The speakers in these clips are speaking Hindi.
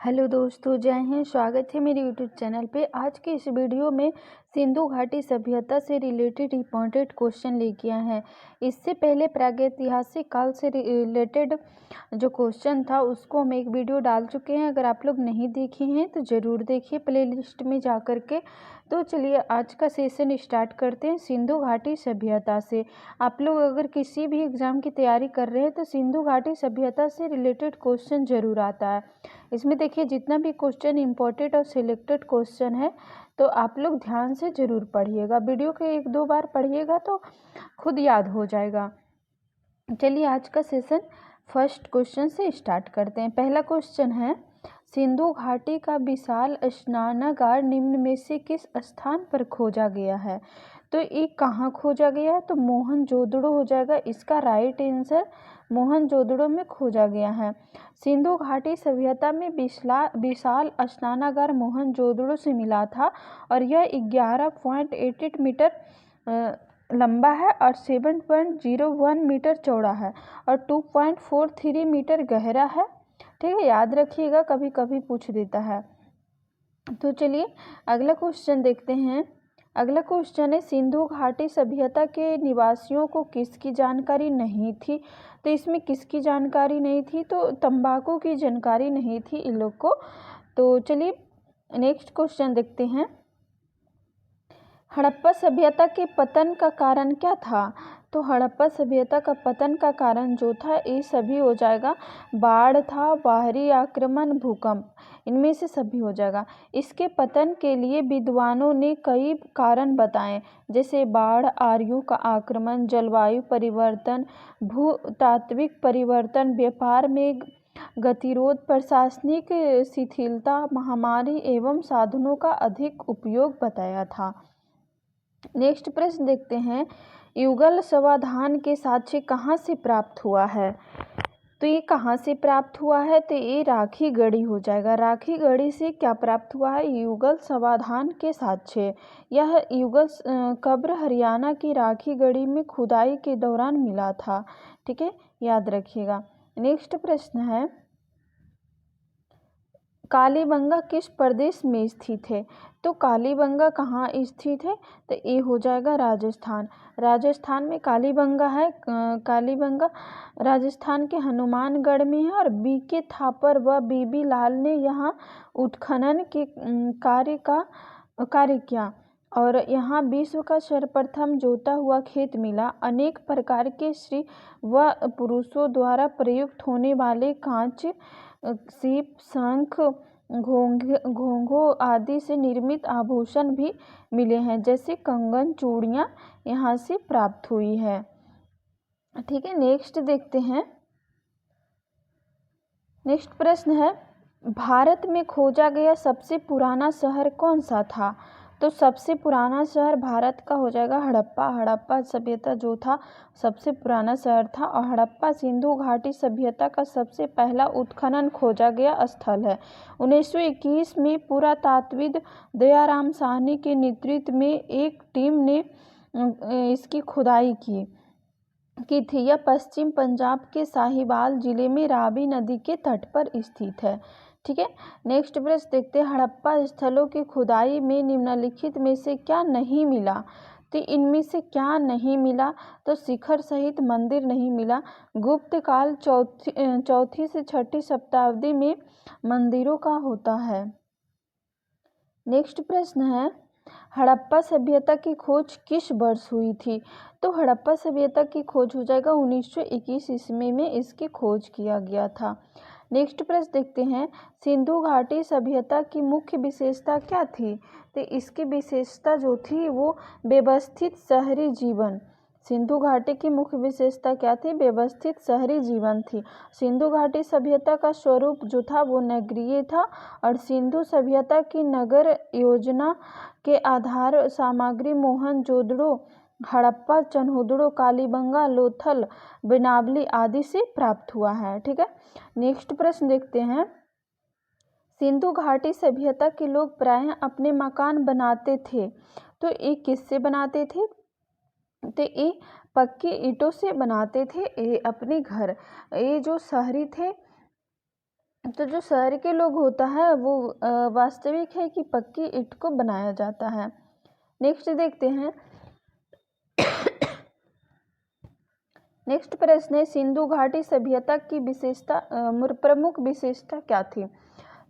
हेलो दोस्तों, जय हिंद। स्वागत है मेरे यूट्यूब चैनल पे। आज के इस वीडियो में सिंधु घाटी सभ्यता से रिलेटेड इंपॉर्टेंट क्वेश्चन लेके आए हैं। इससे पहले प्रागैतिहासिक काल से रिलेटेड जो क्वेश्चन था उसको हम एक वीडियो डाल चुके हैं। अगर आप लोग नहीं देखे हैं तो ज़रूर देखिए प्लेलिस्ट में जा कर के। तो चलिए आज का सेशन स्टार्ट करते हैं सिंधु घाटी सभ्यता से। आप लोग अगर किसी भी एग्ज़ाम की तैयारी कर रहे हैं तो सिंधु घाटी सभ्यता से रिलेटेड क्वेश्चन ज़रूर आता है। इसमें देखिए जितना भी क्वेश्चन इम्पोर्टेंट और सिलेक्टेड क्वेश्चन है तो आप लोग ध्यान से ज़रूर पढ़िएगा। वीडियो के 1-2 बार पढ़िएगा तो खुद याद हो जाएगा। चलिए आज का सेशन फर्स्ट क्वेश्चन से स्टार्ट करते हैं। पहला क्वेश्चन है, सिंधु घाटी का विशाल स्नानागार निम्न में से किस स्थान पर खोजा गया है? तो ये कहाँ खोजा गया है? तो मोहनजोदड़ो हो जाएगा इसका राइट आंसर। मोहनजोदड़ो में खोजा गया है। सिंधु घाटी सभ्यता में विशाल स्नानागार मोहनजोदड़ो से मिला था और यह 11.88 मीटर लंबा है और 7.01 मीटर चौड़ा है और 2.43 मीटर गहरा है। ठीक है, याद रखिएगा, कभी कभी पूछ देता है। तो चलिए अगला क्वेश्चन देखते हैं। अगला क्वेश्चन है, सिंधु घाटी सभ्यता के निवासियों को किसकी जानकारी नहीं थी? तो इसमें किसकी जानकारी नहीं थी? तो तंबाकू की जानकारी नहीं थी इन लोग को। तो चलिए नेक्स्ट क्वेश्चन देखते हैं। हड़प्पा सभ्यता के पतन का कारण क्या था? तो हड़प्पा सभ्यता का पतन का कारण जो था ये सभी हो जाएगा। बाढ़ था, बाहरी आक्रमण, भूकंप, इनमें से सभी हो जाएगा। इसके पतन के लिए विद्वानों ने कई कारण बताए, जैसे बाढ़, आर्यों का आक्रमण, जलवायु परिवर्तन, भूतात्विक परिवर्तन, व्यापार में गतिरोध, प्रशासनिक शिथिलता, महामारी एवं साधनों का अधिक उपयोग बताया था। नेक्स्ट प्रश्न देखते हैं, युगल समाधान के साक्ष्य कहाँ से प्राप्त हुआ है? तो ये कहाँ से प्राप्त हुआ है? तो ये राखी गढ़ी हो जाएगा। राखी गढ़ी से क्या प्राप्त हुआ है? युगल समाधान के साक्ष्य। यह युगल कब्र हरियाणा की राखी गढ़ी में खुदाई के दौरान मिला था। ठीक है, याद रखिएगा। नेक्स्ट प्रश्न है, कालीबंगा किस प्रदेश में स्थित है? तो कालीबंगा कहाँ स्थित है? तो ये हो जाएगा राजस्थान। राजस्थान में कालीबंगा है। कालीबंगा राजस्थान के हनुमानगढ़ में है और बीके थापर व बीबी लाल ने यहाँ उत्खनन के कार्य किया और यहाँ विश्व का सर्वप्रथम जोता हुआ खेत मिला। अनेक प्रकार के स्त्री व पुरुषों द्वारा प्रयुक्त होने वाले कांच, सीप, शंख, घोंघों आदि से निर्मित आभूषण भी मिले हैं, जैसे कंगन, चूड़ियाँ यहाँ से प्राप्त हुई है। ठीक है, नेक्स्ट देखते हैं। नेक्स्ट प्रश्न है, भारत में खोजा गया सबसे पुराना शहर कौन सा था? तो सबसे पुराना शहर भारत का हो जाएगा हड़प्पा। हड़प्पा सभ्यता जो था सबसे पुराना शहर था और हड़प्पा सिंधु घाटी सभ्यता का सबसे पहला उत्खनन खोजा गया स्थल है। 1921 में पुरातात्विद दयाराम साहनी के नेतृत्व में एक टीम ने इसकी खुदाई की थी। यह पश्चिम पंजाब के साहिवाल जिले में रावी नदी के तट पर स्थित है। ठीक है, नेक्स्ट प्रश्न देखते हैं, हड़प्पा स्थलों की खुदाई में निम्नलिखित में से क्या नहीं मिला? तो इनमें से क्या नहीं मिला? तो शिखर सहित मंदिर नहीं मिला। गुप्त काल चौथी से छठी शताब्दी में मंदिरों का होता है। नेक्स्ट प्रश्न है, हड़प्पा सभ्यता की खोज किस वर्ष हुई थी? तो हड़प्पा सभ्यता की खोज हो जाएगा 1921 ईस्वी में इसकी खोज किया गया था। नेक्स्ट प्रश्न देखते हैं, सिंधु घाटी सभ्यता की मुख्य विशेषता क्या थी? तो इसकी विशेषता जो थी वो व्यवस्थित शहरी जीवन। सिंधु घाटी की मुख्य विशेषता क्या थी? व्यवस्थित शहरी जीवन थी। सिंधु घाटी सभ्यता का स्वरूप जो था वो नगरीय था और सिंधु सभ्यता की नगर योजना के आधार सामग्री मोहनजोदड़ो, हड़प्पा, चन्होदड़ो, कालीबंगा, लोथल, बिनावली आदि से प्राप्त हुआ है। ठीक है, नेक्स्ट प्रश्न देखते हैं, सिंधु घाटी सभ्यता के लोग प्रायः अपने मकान बनाते थे। तो ये किससे बनाते थे? तो ये पक्की ईंटों से बनाते थे ये अपने घर। ये जो शहरी थे तो जो शहर के लोग होता है वो वास्तविक है कि पक्की ईंट को बनाया जाता है। नेक्स्ट देखते हैं। नेक्स्ट प्रश्न है, सिंधु घाटी सभ्यता की विशेषता प्रमुख विशेषता क्या थी?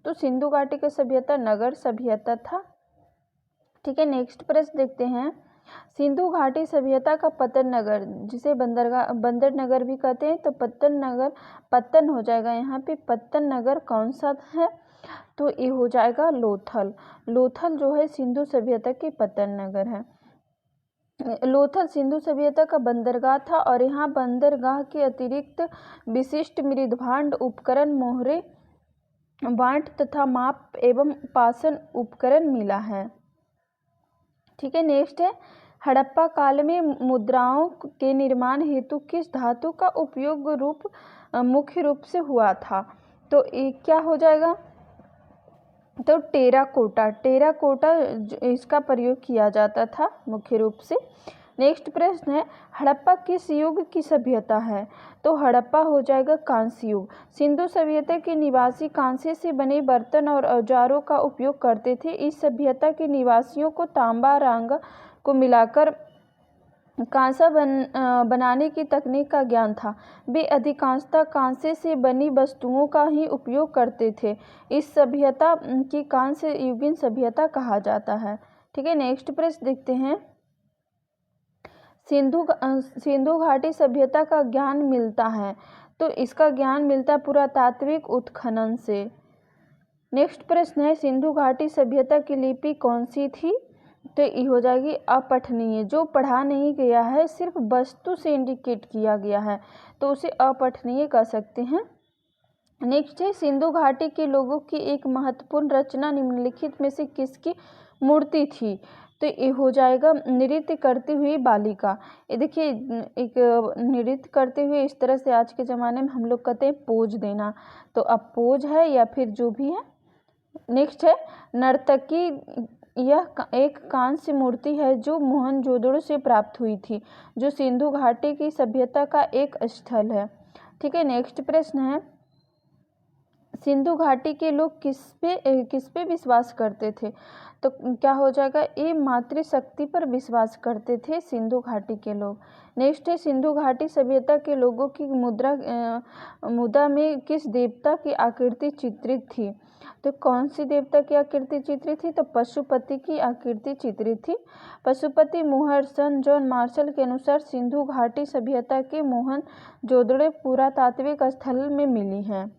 तो सिंधु घाटी की सभ्यता नगर सभ्यता था। ठीक है, नेक्स्ट प्रश्न देखते हैं। सिंधु घाटी सभ्यता का पतन नगर, जिसे बंदर नगर भी कहते हैं, तो पतन हो जाएगा यहाँ पे। पतन नगर कौन सा है? तो ये हो जाएगा लोथल। लोथल जो है सिंधु सभ्यता की पतन नगर है। लोथल सिंधु सभ्यता का बंदरगाह था और यहाँ बंदरगाह के अतिरिक्त विशिष्ट मृदभांड उपकरण, मोहरे, बांट तथा माप एवं पाषण उपकरण मिला है। ठीक है, नेक्स्ट है, हड़प्पा काल में मुद्राओं के निर्माण हेतु किस धातु का उपयोग मुख्य रूप से हुआ था? तो ये क्या हो जाएगा? तो टेराकोटा इसका प्रयोग किया जाता था मुख्य रूप से। नेक्स्ट प्रश्न है, हड़प्पा किस युग की सभ्यता है? तो हड़प्पा हो जाएगा कांस्य युग। सिंधु सभ्यता के निवासी कांसे से बने बर्तन और औजारों का उपयोग करते थे। इस सभ्यता के निवासियों को तांबा रांगा को मिलाकर कांसा बनाने की तकनीक का ज्ञान था। वे अधिकांशतः कांसे से बनी वस्तुओं का ही उपयोग करते थे। इस सभ्यता की कांस्य युगीन सभ्यता कहा जाता है। ठीक है, नेक्स्ट प्रश्न देखते हैं। सिंधु घाटी सभ्यता का ज्ञान मिलता है, तो इसका ज्ञान मिलता पुरातात्विक उत्खनन से। नेक्स्ट प्रश्न है, सिंधु घाटी सभ्यता की लिपि कौन सी थी? तो ये हो जाएगी अपठनीय। जो पढ़ा नहीं गया है, सिर्फ वस्तु से इंडिकेट किया गया है, तो उसे अपठनीय कह सकते हैं। नेक्स्ट है, सिंधु घाटी के लोगों की एक महत्वपूर्ण रचना निम्नलिखित में से किसकी मूर्ति थी? तो ये हो जाएगा नृत्य करती हुई बालिका। ये देखिए, एक नृत्य करते हुए इस तरह से आज के ज़माने में हम लोग कहते हैं पोज देना, तो अब पोज है या फिर जो भी है। नेक्स्ट है, नर्तकी। यह एक कांस्य मूर्ति है जो मोहनजोदड़ो से प्राप्त हुई थी, जो सिंधु घाटी की सभ्यता का एक स्थल है। ठीक है, नेक्स्ट प्रश्न है, सिंधु घाटी के लोग किस पे विश्वास करते थे? तो क्या हो जाएगा? ये मातृशक्ति पर विश्वास करते थे सिंधु घाटी के लोग। नेक्स्ट है, सिंधु घाटी सभ्यता के लोगों की मुद्रा में किस देवता की आकृति चित्रित थी? तो कौन सी देवता की आकृति चित्रित थी? तो पशुपति की आकृति चित्रित थी। पशुपति मोहर सन जॉन मार्शल के अनुसार सिंधु घाटी सभ्यता के मोहनजोदड़ो पुरातात्विक स्थल में मिली हैं।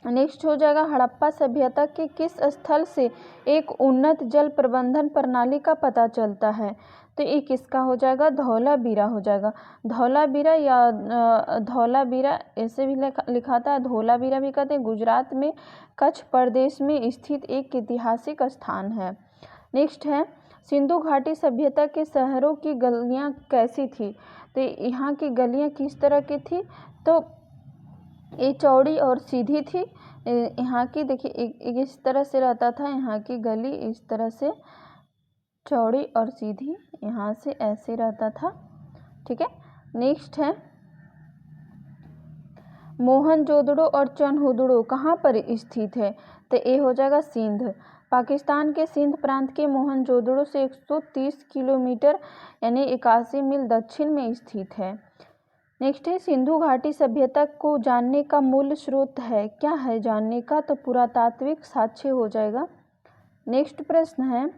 नेक्स्ट हो जाएगा, हड़प्पा सभ्यता के किस स्थल से एक उन्नत जल प्रबंधन प्रणाली का पता चलता है? तो ये किसका हो जाएगा? धौलावीरा हो जाएगा। धौलावीरा या धौलावीरा ऐसे भी लिखा था, धौलावीरा भी कहते हैं। गुजरात में कच्छ प्रदेश में स्थित एक ऐतिहासिक स्थान है। नेक्स्ट है, सिंधु घाटी सभ्यता के शहरों की गलियां कैसी थी? तो यहाँ की गलियां किस तरह की थी? तो ये चौड़ी और सीधी थी। यहाँ की देखिए इस तरह से रहता था, यहाँ की गली इस तरह से चौड़ी और सीधी, यहाँ से ऐसे रहता था। ठीक है, नेक्स्ट है, मोहनजोदड़ो और चनहुदड़ो कहाँ पर स्थित है? तो ये हो जाएगा सिंध। पाकिस्तान के सिंध प्रांत के मोहनजोदड़ो से 130 किलोमीटर यानी 81 मील दक्षिण में स्थित है। नेक्स्ट है, सिंधु घाटी सभ्यता को जानने का मूल स्रोत है, क्या है जानने का? तो पुरातात्विक साक्ष्य हो जाएगा। नेक्स्ट प्रश्न है,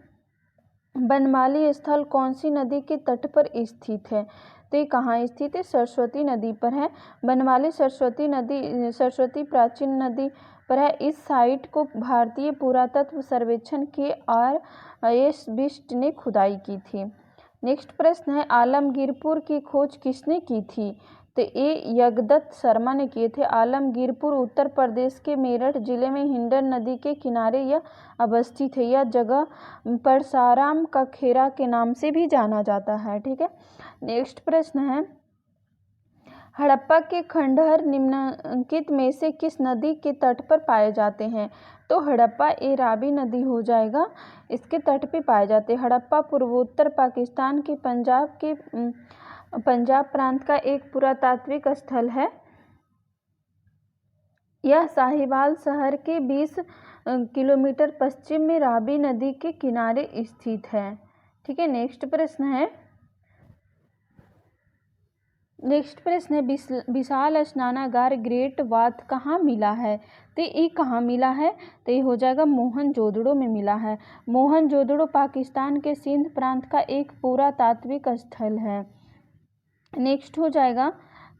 बनमाली स्थल कौन सी नदी के तट पर स्थित है? तो ये कहाँ स्थित है? सरस्वती नदी पर है। बनमाली सरस्वती प्राचीन नदी पर है। इस साइट को भारतीय पुरातत्व सर्वेक्षण के RS बिष्ट ने खुदाई की थी। नेक्स्ट प्रश्न है, आलमगीरपुर की खोज किसने की थी? तो ये यज्ञदत्त शर्मा ने किए थे। आलमगीरपुर उत्तर प्रदेश के मेरठ जिले में हिंडन नदी के किनारे यह अवस्थित है। यह जगह परसाराम का खेरा के नाम से भी जाना जाता है। ठीक है, नेक्स्ट प्रश्न है, हड़प्पा के खंडहर निम्नलिखित में से किस नदी के तट पर पाए जाते हैं? तो हड़प्पा ये रावी नदी हो जाएगा, इसके तट पे पाए जाते हैं। हड़प्पा पूर्वोत्तर पाकिस्तान के पंजाब प्रांत का एक पुरातात्विक स्थल है। यह साहिवाल शहर के 20 किलोमीटर पश्चिम में रावी नदी के किनारे स्थित है। ठीक है, नेक्स्ट प्रश्न है विशाल स्नानागार ग्रेट बाथ कहाँ मिला है? तो ये कहाँ मिला है? तो ये हो जाएगा मोहनजोदड़ो में मिला है। मोहनजोदड़ो पाकिस्तान के सिंध प्रांत का एक पुरातात्विक स्थल है। नेक्स्ट हो जाएगा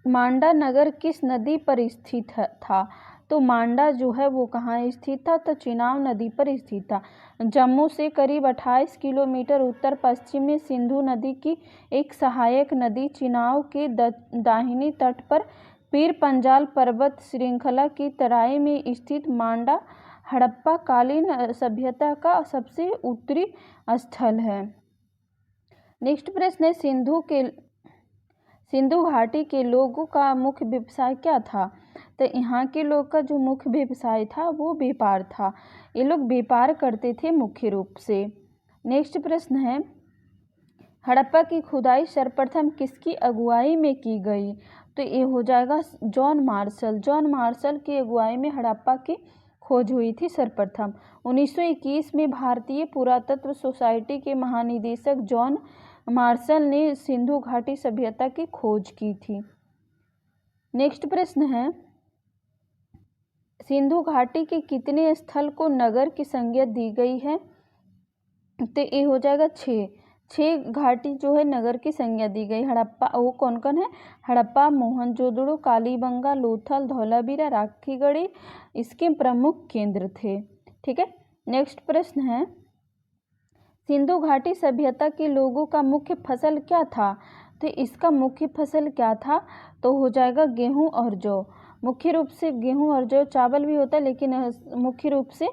मांडा नगर किस नदी पर स्थित था? तो मांडा जो है वो कहाँ स्थित था? तो चिनाब नदी पर स्थित था। जम्मू से करीब 28 किलोमीटर उत्तर पश्चिम में सिंधु नदी की एक सहायक नदी चिनाब के दाहिनी तट पर पीर पंजाल पर्वत श्रृंखला की तराई में स्थित मांडा हड़प्पा कालीन सभ्यता का सबसे उत्तरी स्थल है। नेक्स्ट प्रश्न है सिंधु घाटी के लोगों का मुख्य व्यवसाय क्या था? तो यहाँ के लोग का जो मुख्य व्यवसाय था वो व्यापार था। ये लोग व्यापार करते थे मुख्य रूप से। नेक्स्ट प्रश्न है हड़प्पा की खुदाई सर्वप्रथम किसकी अगुवाई में की गई? तो ये हो जाएगा जॉन मार्शल की अगुवाई में हड़प्पा की खोज हुई थी सर्वप्रथम। 1921 में भारतीय पुरातत्व सोसाइटी के महानिदेशक जॉन मार्शल ने सिंधु घाटी सभ्यता की खोज की थी। नेक्स्ट प्रश्न है सिंधु घाटी के कितने स्थल को नगर की संज्ञा दी गई है? तो ये हो जाएगा 6 घाटी जो है नगर की संज्ञा दी गई। हड़प्पा वो कौन कौन है? हड़प्पा, मोहनजोदड़ो, कालीबंगा, लोथल, धौलावीरा, राखीगढ़ी इसके प्रमुख केंद्र थे। ठीक है, नेक्स्ट प्रश्न है सिंधु घाटी सभ्यता के लोगों का मुख्य फसल क्या था? तो इसका मुख्य फसल क्या था? तो हो जाएगा गेहूं और जौ। मुख्य रूप से गेहूं और जौ, चावल भी होता है लेकिन मुख्य रूप से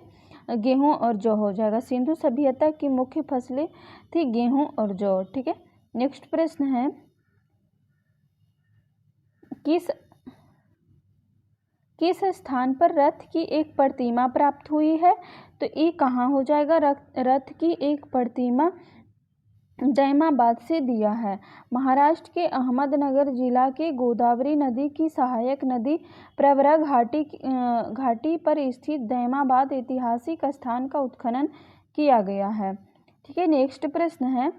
गेहूं और जौ हो जाएगा। सिंधु सभ्यता की मुख्य फसलें थी गेहूं और जौ। ठीक है, नेक्स्ट प्रश्न है किस स्थान पर रथ की एक प्रतिमा प्राप्त हुई है? तो ये कहाँ हो जाएगा? रथ की एक प्रतिमा जैमाबाद से दिया है। महाराष्ट्र के अहमदनगर जिला के गोदावरी नदी की सहायक नदी प्रवरा घाटी पर स्थित जैमाबाद ऐतिहासिक स्थान का उत्खनन किया गया है। ठीक है, नेक्स्ट प्रश्न है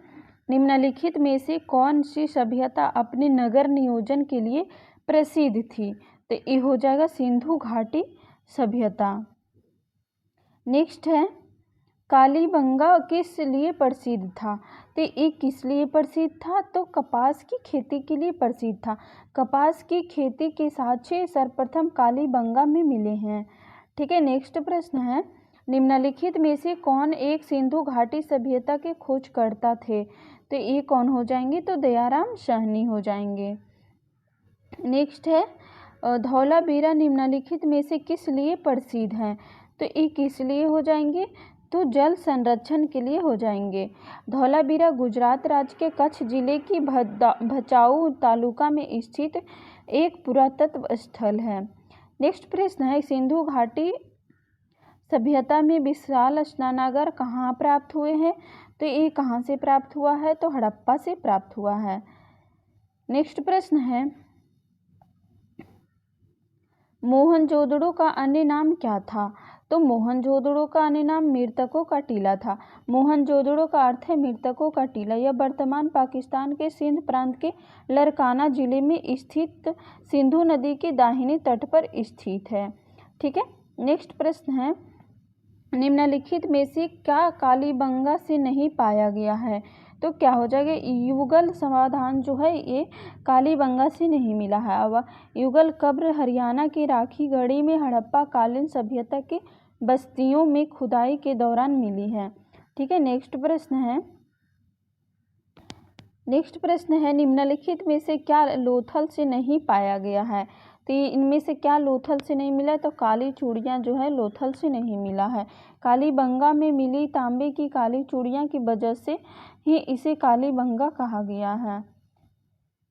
निम्नलिखित में से कौन सी सभ्यता अपने नगर नियोजन के लिए प्रसिद्ध थी? तो ये हो जाएगा सिंधु घाटी सभ्यता। नेक्स्ट है कालीबंगा किस लिए प्रसिद्ध था? तो ये किस लिए प्रसिद्ध था? तो कपास की खेती के लिए प्रसिद्ध था। कपास की खेती के साक्ष्य सर्वप्रथम कालीबंगा में मिले हैं। ठीक है, नेक्स्ट प्रश्न है निम्नलिखित में से कौन एक सिंधु घाटी सभ्यता के खोजकर्ता थे? तो ये कौन हो जाएंगे? तो दयाराम साहनी हो जाएंगे। नेक्स्ट है धौलावीरा निम्नलिखित में से किस लिए प्रसिद्ध हैं? तो ये किस लिए हो जाएंगे? तो जल संरक्षण के लिए हो जाएंगे। धौलावीरा गुजरात राज्य के कच्छ जिले की भचाऊ तालुका में स्थित एक पुरातत्व स्थल है। नेक्स्ट प्रश्न है सिंधु घाटी सभ्यता में विशाल स्नानागार कहाँ प्राप्त हुए हैं? तो ये कहाँ से प्राप्त हुआ है? तो हड़प्पा से प्राप्त हुआ है। नेक्स्ट प्रश्न है मोहनजोदड़ो का अन्य नाम क्या था? तो मोहनजोदड़ो का अन्य नाम मृतकों का टीला था। मोहनजोदड़ो का अर्थ है मृतकों का टीला। यह वर्तमान पाकिस्तान के सिंध प्रांत के लरकाना जिले में स्थित सिंधु नदी के दाहिने तट पर स्थित है। ठीक है, नेक्स्ट प्रश्न है निम्नलिखित में से क्या कालीबंगा से नहीं पाया गया है? तो क्या हो जाएगा? युगल समाधान जो है ये कालीबंगा से नहीं मिला है। अब युगल कब्र हरियाणा के राखीगढ़ी में हड़प्पा कालीन सभ्यता के बस्तियों में खुदाई के दौरान मिली है। ठीक है, नेक्स्ट प्रश्न है निम्नलिखित में से क्या लोथल से नहीं पाया गया है? तो इनमें से क्या लोथल से नहीं मिला? तो काली चूड़ियाँ जो है लोथल से नहीं मिला है। कालीबंगा में मिली तांबे की काली चूड़ियाँ की वजह से ही इसे कालीबंगा कहा गया है।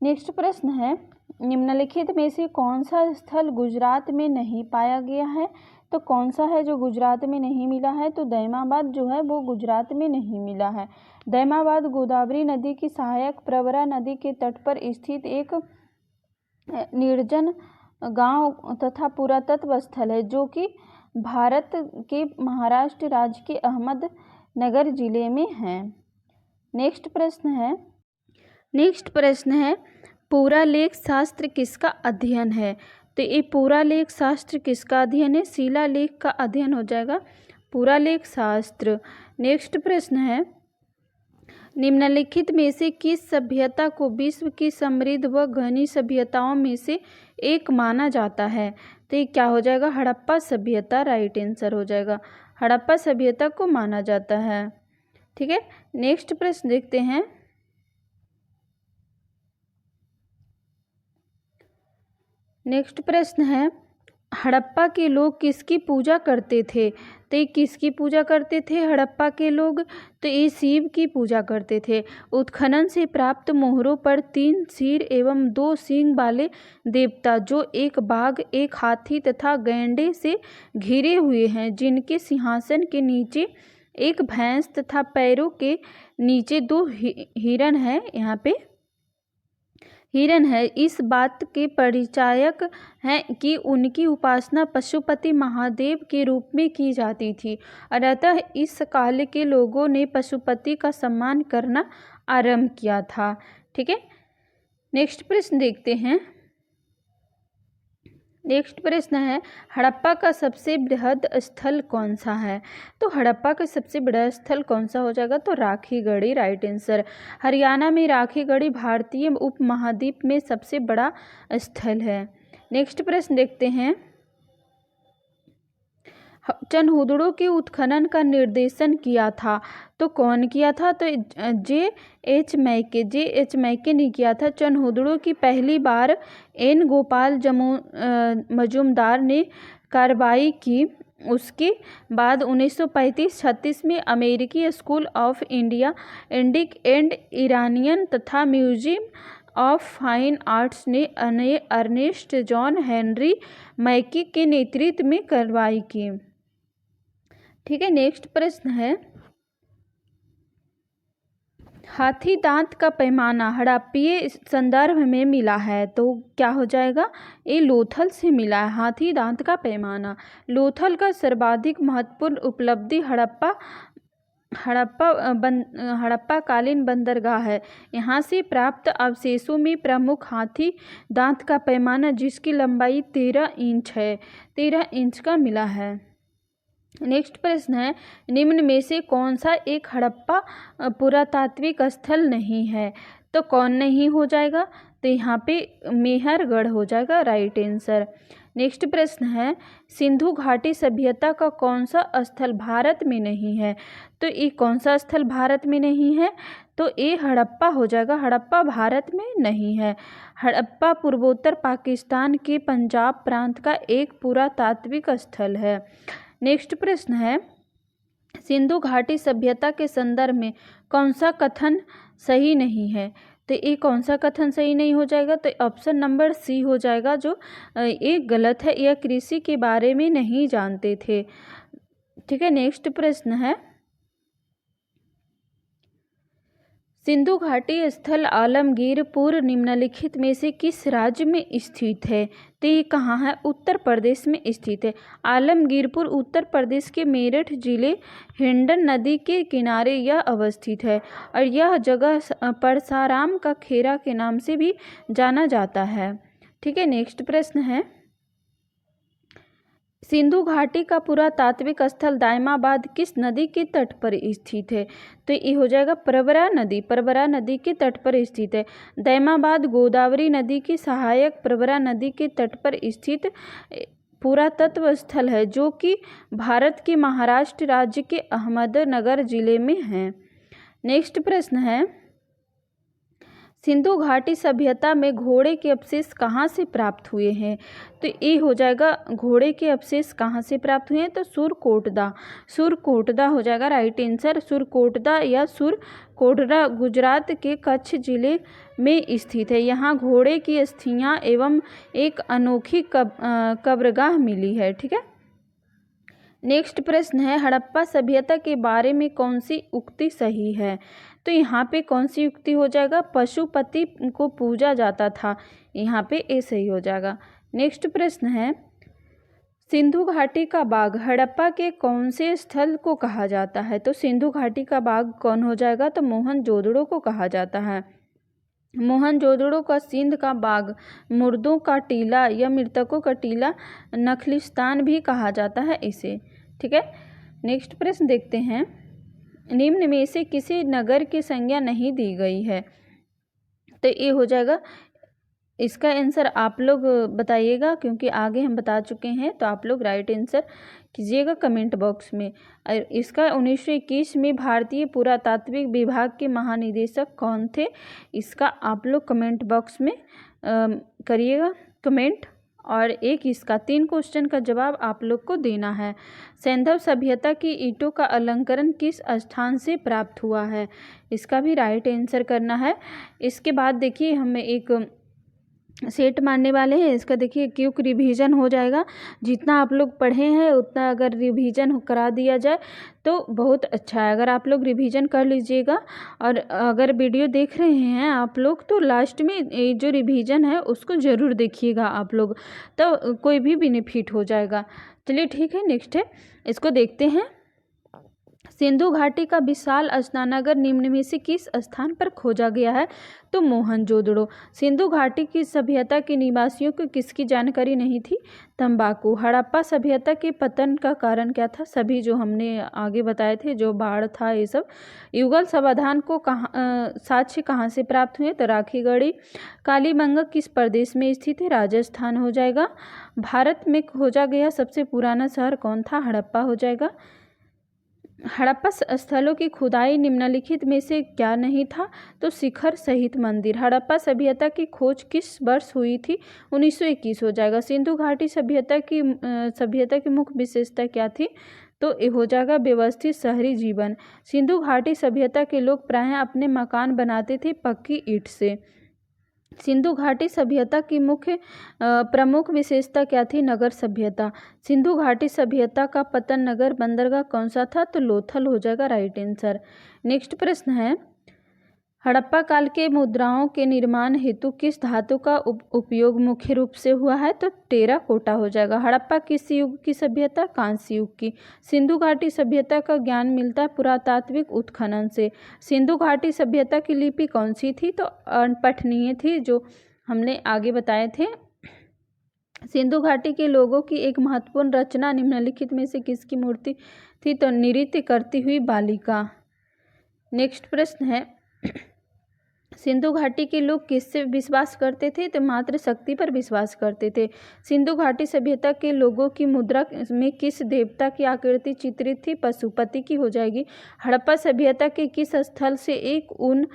नेक्स्ट प्रश्न है निम्नलिखित में से कौन सा स्थल गुजरात में नहीं पाया गया है? तो कौन सा है जो गुजरात में नहीं मिला है? तो दैमाबाद जो है वो गुजरात में नहीं मिला है। दैमाबाद गोदावरी नदी की सहायक प्रवरा नदी के तट पर स्थित एक निर्जन गांव तथा पुरातत्व स्थल है जो कि भारत के महाराष्ट्र राज्य के अहमदनगर जिले में है। नेक्स्ट प्रश्न है पुरालेख शास्त्र किसका अध्ययन है? तो ये पुरालेख शास्त्र किसका अध्ययन है? शिलालेख का अध्ययन हो जाएगा पुरालेख शास्त्र। नेक्स्ट प्रश्न है निम्नलिखित में से किस सभ्यता को विश्व की समृद्ध व घनी सभ्यताओं में से एक माना जाता है? तो ये क्या हो जाएगा? हड़प्पा सभ्यता राइट आंसर हो जाएगा। हड़प्पा सभ्यता को माना जाता है। ठीक है, नेक्स्ट प्रश्न देखते हैं। नेक्स्ट प्रश्न है हड़प्पा के लोग किसकी पूजा करते थे? तो ये किसकी पूजा करते थे हड़प्पा के लोग? तो ये शिव की पूजा करते थे। उत्खनन से प्राप्त मोहरों पर 3 सिर एवं 2 सींग वाले देवता जो एक बाघ, एक हाथी तथा गैंडे से घिरे हुए हैं, जिनके सिंहासन के नीचे एक भैंस तथा पैरों के नीचे 2 हिरण है। यहाँ पे हिरण है। इस बात के परिचायक हैं कि उनकी उपासना पशुपति महादेव के रूप में की जाती थी और अतः इस काल के लोगों ने पशुपति का सम्मान करना आरंभ किया था। ठीक है, नेक्स्ट प्रश्न देखते हैं। नेक्स्ट प्रश्न है हड़प्पा का सबसे बृहद स्थल कौन सा है? तो हड़प्पा का सबसे बड़ा स्थल कौन सा हो जाएगा? तो राखीगढ़ी राइट आंसर। हरियाणा में राखीगढ़ी भारतीय उपमहाद्वीप में सबसे बड़ा स्थल है। नेक्स्ट प्रश्न देखते हैं। चनहुदड़ों के उत्खनन का निर्देशन किया था तो कौन किया था? तो जे.एच. मैके ने किया था। चनहुदड़ों की पहली बार एन. गोपाल मजूमदार ने कार्रवाई की। उसके बाद 1935-36 में अमेरिकी school of Indic and Iranian तथा म्यूजियम ऑफ फाइन आर्ट्स ने अर्नेस्ट जॉन हेनरी मैके के नेतृत्व में कार्रवाई की। ठीक है, नेक्स्ट प्रश्न है हाथी दांत का पैमाना हड़प्पीय संदर्भ में मिला है तो क्या हो जाएगा? ये लोथल से मिला है। हाथी दांत का पैमाना लोथल का सर्वाधिक महत्वपूर्ण उपलब्धि हड़प्पा कालीन बंदरगाह है। यहाँ से प्राप्त अवशेषों में प्रमुख हाथी दांत का पैमाना जिसकी लंबाई 13 इंच है, 13 इंच का मिला है। नेक्स्ट प्रश्न है निम्न में से कौन सा एक हड़प्पा पुरातात्विक स्थल नहीं है? तो कौन नहीं हो जाएगा? तो यहाँ पे मेहरगढ़ हो जाएगा राइट आंसर। नेक्स्ट प्रश्न है सिंधु घाटी सभ्यता का कौन सा स्थल भारत में नहीं है? तो ये कौन सा स्थल भारत में नहीं है? तो ये हड़प्पा हो जाएगा। हड़प्पा भारत में नहीं है। हड़प्पा पूर्वोत्तर पाकिस्तान के पंजाब प्रांत का एक पुरातात्विक स्थल है। नेक्स्ट प्रश्न है सिंधु घाटी सभ्यता के संदर्भ में कौन सा कथन सही नहीं है? तो ये कौन सा कथन सही नहीं हो जाएगा? तो ऑप्शन नंबर सी हो जाएगा जो ये गलत है। यह कृषि के बारे में नहीं जानते थे। ठीक है, नेक्स्ट प्रश्न है सिंधु घाटी स्थल आलमगीरपुर निम्नलिखित में से किस राज्य में स्थित है? तो ये कहाँ है? उत्तर प्रदेश में स्थित है। आलमगीरपुर उत्तर प्रदेश के मेरठ जिले हिंडन नदी के किनारे यह अवस्थित है और यह जगह परसाराम का खेरा के नाम से भी जाना जाता है। ठीक है, नेक्स्ट प्रश्न है सिंधु घाटी का पुरातात्विक स्थल दायमाबाद किस नदी के तट पर स्थित है? तो ये हो जाएगा प्रवरा नदी के तट पर स्थित है। दायमाबाद गोदावरी नदी की सहायक प्रवरा नदी के तट पर स्थित पुरातत्व स्थल है जो कि भारत के महाराष्ट्र राज्य के अहमदनगर जिले में है। नेक्स्ट प्रश्न है सिंधु घाटी सभ्यता में घोड़े के अवशेष कहाँ से प्राप्त हुए हैं? तो ये हो जाएगा घोड़े के अवशेष कहाँ से प्राप्त हुए हैं? तो सुरकोटदा हो जाएगा राइट आंसर। सुरकोटदा या सुरकोटड़ा गुजरात के कच्छ जिले में स्थित है। यहाँ घोड़े की अस्थियाँ एवं एक अनोखी कब्रगाह मिली है। ठीक है, नेक्स्ट प्रश्न है हड़प्पा सभ्यता के बारे में कौन सी उक्ति सही है? तो यहाँ पे कौन सी उक्ति हो जाएगा? पशुपति को पूजा जाता था। यहाँ पे ए सही हो जाएगा। नेक्स्ट प्रश्न है, सिंधु घाटी का बाघ हड़प्पा के कौन से स्थल को कहा जाता है? तो सिंधु घाटी का बाघ कौन हो जाएगा? तो मोहनजोदड़ो को कहा जाता है। मोहनजोदड़ो का सिंध का बाघ मुर्दों का टीला या मृतकों का टीला नखलिस्तान भी कहा जाता है इसे। ठीक है, नेक्स्ट प्रश्न देखते हैं, निम्न में से किसी नगर की संज्ञा नहीं दी गई है? तो ये हो जाएगा, इसका आंसर आप लोग बताइएगा क्योंकि आगे हम बता चुके हैं, तो आप लोग राइट आंसर कीजिएगा कमेंट बॉक्स में। इसका 1921 में भारतीय पुरातात्विक विभाग के महानिदेशक कौन थे? इसका आप लोग कमेंट बॉक्स में करिएगा कमेंट। और एक इसका 3 क्वेश्चन का जवाब आप लोग को देना है। सैंधव सभ्यता की ईंटों का अलंकरण किस स्थान से प्राप्त हुआ है? इसका भी राइट आंसर करना है। इसके बाद देखिए हमें एक सेट मारने वाले हैं, इसका देखिए क्विक रिवीजन हो जाएगा। जितना आप लोग पढ़े हैं उतना अगर रिवीजन करा दिया जाए तो बहुत अच्छा है। अगर आप लोग रिवीजन कर लीजिएगा और अगर वीडियो देख रहे हैं आप लोग तो लास्ट में जो रिवीजन है उसको ज़रूर देखिएगा आप लोग, तो कोई भी बेनिफिट हो जाएगा। चलिए ठीक है, नेक्स्ट है, इसको देखते हैं। सिंधु घाटी का विशाल स्नानागार निम्न में से किस स्थान पर खोजा गया है? तो मोहनजोदड़ो। सिंधु घाटी की सभ्यता के निवासियों को किसकी जानकारी नहीं थी? तंबाकू। हड़प्पा सभ्यता के पतन का कारण क्या था? सभी जो हमने आगे बताए थे, जो बाढ़ था ये सब। युगल समाधान को साक्ष्य कहाँ से प्राप्त हुए? तो राखीगढ़ी। कालीबंगा किस प्रदेश में स्थित है? राजस्थान हो जाएगा। भारत में खोजा गया सबसे पुराना शहर कौन था? हड़प्पा हो जाएगा। हड़प्पा स्थलों की खुदाई निम्नलिखित में से क्या नहीं था? तो शिखर सहित मंदिर। हड़प्पा सभ्यता की खोज किस वर्ष हुई थी? 1921 हो जाएगा। सिंधु घाटी सभ्यता की मुख्य विशेषता क्या थी? तो ये हो जाएगा व्यवस्थित शहरी जीवन। सिंधु घाटी सभ्यता के लोग प्रायः अपने मकान बनाते थे पक्की ईंट से। सिंधु घाटी सभ्यता की मुख्य प्रमुख विशेषता क्या थी? नगर सभ्यता। सिंधु घाटी सभ्यता का पतन नगर बंदरगाह कौन सा था? तो लोथल हो जाएगा राइट आंसर। नेक्स्ट प्रश्न है, हड़प्पा काल के मुद्राओं के निर्माण हेतु किस धातु का उपयोग मुख्य रूप से हुआ है? तो टेराकोटा हो जाएगा। हड़प्पा किस युग की सभ्यता? कांस्य युग की। सिंधु घाटी सभ्यता का ज्ञान मिलता है पुरातात्विक उत्खनन से। सिंधु घाटी सभ्यता की लिपि कौन सी थी? तो अनपठनीय थी, जो हमने आगे बताए थे। सिंधु घाटी के लोगों की एक महत्वपूर्ण रचना निम्नलिखित में से किसकी मूर्ति थी? तो नृत्य करती हुई बालिका। नेक्स्ट प्रश्न है, सिंधु घाटी के लोग किससे विश्वास करते थे? तो मात्र शक्ति पर विश्वास करते थे। सिंधु घाटी सभ्यता के लोगों की मुद्रा में किस देवता की आकृति चित्रित थी? पशुपति की हो जाएगी। हड़प्पा सभ्यता के किस स्थल से एक उन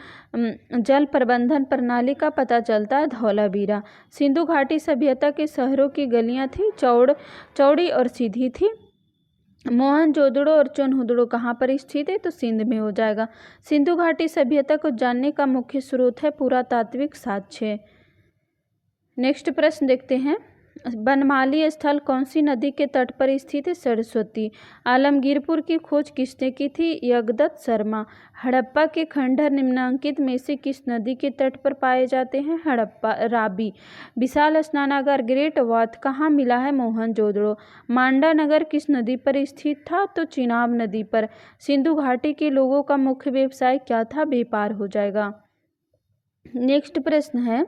जल प्रबंधन प्रणाली का पता चलता है? धौलावीरा। सिंधु घाटी सभ्यता के शहरों की गलियां थी चौड़ी और सीधी थी। मोहनजोदड़ो और चोनहुदड़ो कहाँ पर स्थित है? तो सिंध में हो जाएगा। सिंधु घाटी सभ्यता को जानने का मुख्य स्रोत है पुरातात्विक साक्ष्य। नेक्स्ट प्रश्न देखते हैं, बनमाली स्थल कौन सी नदी के तट पर स्थित है? सरस्वती। आलमगीरपुर की खोज किसने की थी? यज्ञदत्त शर्मा। हड़प्पा के खंडहर निम्नांकित में से किस नदी के तट पर पाए जाते हैं? हड़प्पा राबी। विशाल स्नानागार ग्रेट वाथ कहाँ मिला है? मोहनजोदड़ो। मांडा नगर किस नदी पर स्थित था? तो चिनाब नदी पर। सिंधु घाटी के लोगों का मुख्य व्यवसाय क्या था? व्यापार हो जाएगा। नेक्स्ट प्रश्न है,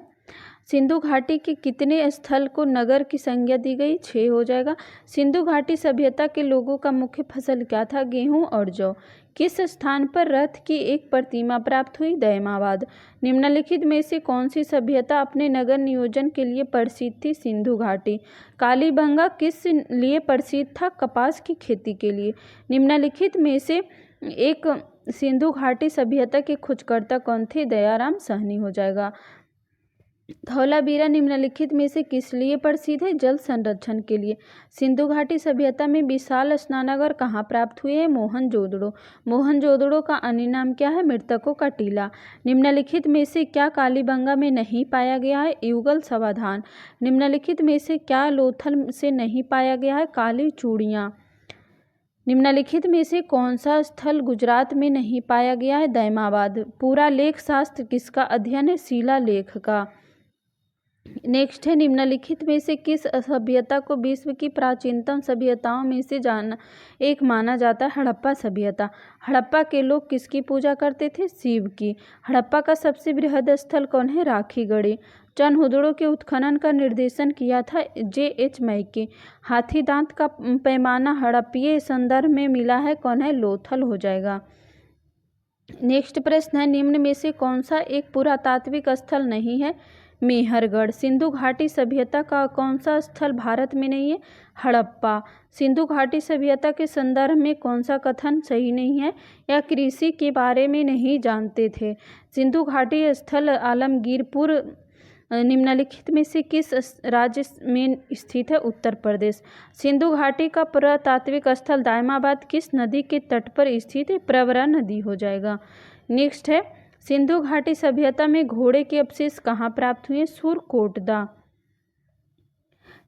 सिंधु घाटी के कितने स्थल को नगर की संज्ञा दी गई? 6 हो जाएगा। सिंधु घाटी सभ्यता के लोगों का मुख्य फसल क्या था? गेहूं और जौ। किस स्थान पर रथ की एक प्रतिमा प्राप्त हुई? दयमाबाद। निम्नलिखित में से कौन सी सभ्यता अपने नगर नियोजन के लिए प्रसिद्ध थी? सिंधु घाटी। कालीबंगा किस लिए प्रसिद्ध था? कपास की खेती के लिए। निम्नलिखित में से एक सिंधु घाटी सभ्यता के खोजकर्ता कौन थे? दयाराम साहनी हो जाएगा। धौलावीरा निम्नलिखित में से किस लिए प्रसिद्ध है? जल संरक्षण के लिए। सिंधु घाटी सभ्यता में विशाल स्नानागार कहाँ प्राप्त हुए हैं? मोहनजोदड़ो। मोहनजोदड़ो का अन्य नाम क्या है? मृतकों का टीला। निम्नलिखित में से क्या कालीबंगा में नहीं पाया गया है? युगल समाधान। निम्नलिखित में से क्या लोथल से नहीं पाया गया है? काली चूड़ियाँ। निम्नलिखित में से कौन सा स्थल गुजरात में नहीं पाया गया है? दयमाबाद। पूरा लेख शास्त्र किसका अध्ययन है? शिला लेख का। नेक्स्ट है, निम्नलिखित में से किस सभ्यता को विश्व की प्राचीनतम सभ्यताओं में से एक माना जाता है? हड़प्पा सभ्यता। हड़प्पा के लोग किसकी पूजा करते थे? शिव की। हड़प्पा का सबसे बृहद स्थल कौन है? राखीगढ़ी। चनहुदड़ो के उत्खनन का निर्देशन किया था J.H. मैके। हाथी दांत का पैमाना हड़प्पीय संदर्भ में मिला है, कौन है? लोथल हो जाएगा। नेक्स्ट प्रश्न है, निम्न में से कौन सा एक पुरातात्विक स्थल नहीं है? मेहरगढ़। सिंधु घाटी सभ्यता का कौन सा स्थल भारत में नहीं है? हड़प्पा। सिंधु घाटी सभ्यता के संदर्भ में कौन सा कथन सही नहीं है? या कृषि के बारे में नहीं जानते थे। सिंधु घाटी स्थल आलमगीरपुर निम्नलिखित में से किस राज्य में स्थित है? उत्तर प्रदेश। सिंधु घाटी का पुरातात्विक स्थल दायमाबाद किस नदी के तट पर स्थित है? प्रवरा नदी हो जाएगा। नेक्स्ट है, सिंधु घाटी सभ्यता में घोड़े के अवशेष कहाँ प्राप्त हुए? सुरकोटदा।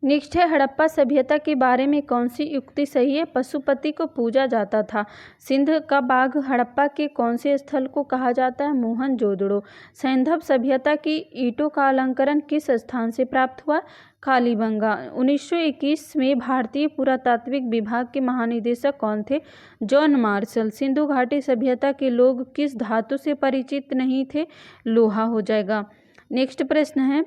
नेक्स्ट है, हड़प्पा सभ्यता के बारे में कौन सी युक्ति सही है? पशुपति को पूजा जाता था। सिंध का बाघ हड़प्पा के कौन से स्थल को कहा जाता है? मोहनजोदड़ो। सैंधव सभ्यता की ईंटों का अलंकरण किस स्थान से प्राप्त हुआ? कालीबंगा। 1921 में भारतीय पुरातात्विक विभाग के महानिदेशक कौन थे? John Marshall. सिंधु घाटी सभ्यता के लोग किस धातु से परिचित नहीं थे? लोहा हो जाएगा। नेक्स्ट प्रश्न है,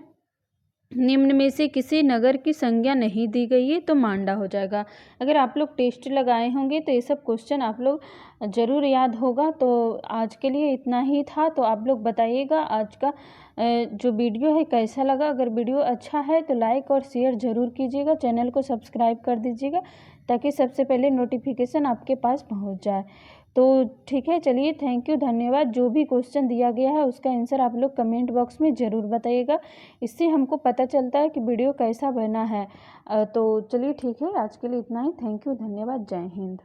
निम्न में से किसी नगर की संज्ञा नहीं दी गई है? तो मांडा हो जाएगा। अगर आप लोग टेस्ट लगाए होंगे तो ये सब क्वेश्चन आप लोग ज़रूर याद होगा। तो आज के लिए इतना ही था। तो आप लोग बताइएगा आज का जो वीडियो है कैसा लगा। अगर वीडियो अच्छा है तो लाइक और शेयर ज़रूर कीजिएगा। चैनल को सब्सक्राइब कर दीजिएगा ताकि सबसे पहले नोटिफिकेशन आपके पास पहुँच जाए। तो ठीक है, चलिए, थैंक यू, धन्यवाद। जो भी क्वेश्चन दिया गया है उसका आंसर आप लोग कमेंट बॉक्स में ज़रूर बताइएगा। इससे हमको पता चलता है कि वीडियो कैसा बना है। तो चलिए ठीक है, आज के लिए इतना ही। थैंक यू, धन्यवाद, जय हिंद।